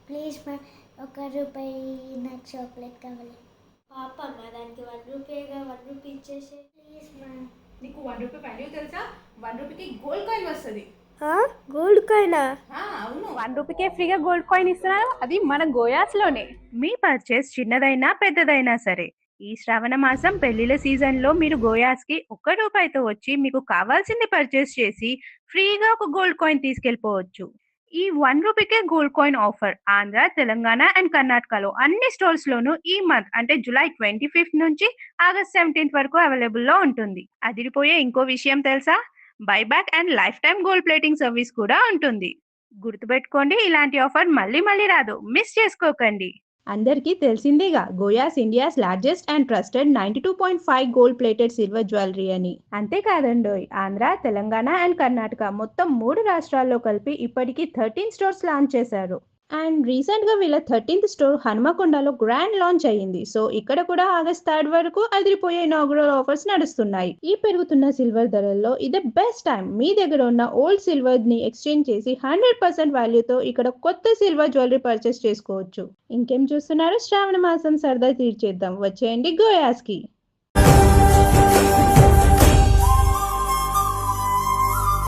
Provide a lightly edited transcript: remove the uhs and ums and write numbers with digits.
Please మా ఒక రూపాయి నాకు చాక్లెట్ కావాలి. పాప అమ్మ దానికి 1 రూపీగా 1 రూపీ ఇచ్చేసి ప్లీజ్ మా. నీకు 1 రూపీ వాల్యూ తెలుసా? 1 రూపీకి గోల్డ్ కాయిన్ వస్తుంది. గోల్డ్ కాయినా? అవును, 1 రూపీకే ఫ్రీగా గోల్డ్ కాయిన్ ఇస్తున్నారు, అది మన గోయాస్లోనే. మీ పర్చేస్ చిన్నదైనా పెద్దదైనా సరే ఈ శ్రావణ మాసం పెళ్లిళ్ళ సీజన్ లో మీరు గోయాస్ కి 1 రూపాయితో వచ్చి మీకు కావాల్సింది పర్చేస్ చేసి ఫ్రీగా ఒక గోల్డ్ కాయిన్ తీసుకెళ్లిపోవచ్చు. ఈ 1 రూపీకే gold coin offer Andhra, Telangana and కర్ణాటకలో అన్ని స్టోర్స్ లోను ఈ మంత్ అంటే జూలై 25th నుంచి ఆగస్ట్ 17th వరకు అవైలబుల్ లో ఉంటుంది. అదిరిపోయే ఇంకో విషయం తెలుసా? Buyback and life time gold plating service కూడా ఉంటుంది. గుర్తుపెట్టుకోండి, ఇలాంటి ఆఫర్ మళ్ళీ మళ్ళీ రాదు, మిస్ చేసుకోకండి. అందరికీ తెలిసిందేగా గోయాస్ India's largest and trusted 92.5 gold plated silver jewellery అని. అంతేకాదండోయ్, ఆంధ్ర, తెలంగాణ అండ్ కర్ణాటక మొత్తం 3 రాష్ట్రాల్లో కలిపి ఇప్పటికీ 13 స్టోర్స్ లాంచ్ చేశారు. అండ్ రీసెంట్గా వీళ్ళ 13th స్టోర్ హనుమకొండలో గ్రాండ్ లాంచ్ అయ్యింది. సో ఇక్కడ కూడా ఆగస్ట్ 3 వరకు అదిరిపోయే ఇనాగ్రల్ ఆఫర్స్ నడుస్తున్నాయి. ఈ పెరుగుతున్న సిల్వర్ ధరల్లో ఇదే బెస్ట్ టైం. మీ దగ్గర ఉన్న ఓల్డ్ సిల్వర్ ని ఎక్స్చేంజ్ చేసి 100% వాల్యూతో ఇక్కడ కొత్త సిల్వర్ జ్యువెలరీ పర్చేస్ చేసుకోవచ్చు. ఇంకేం చూస్తున్నారు? శ్రావణ మాసం సరదా తీర్చేద్దాం, వచ్చేయండి గోయాస్ కి.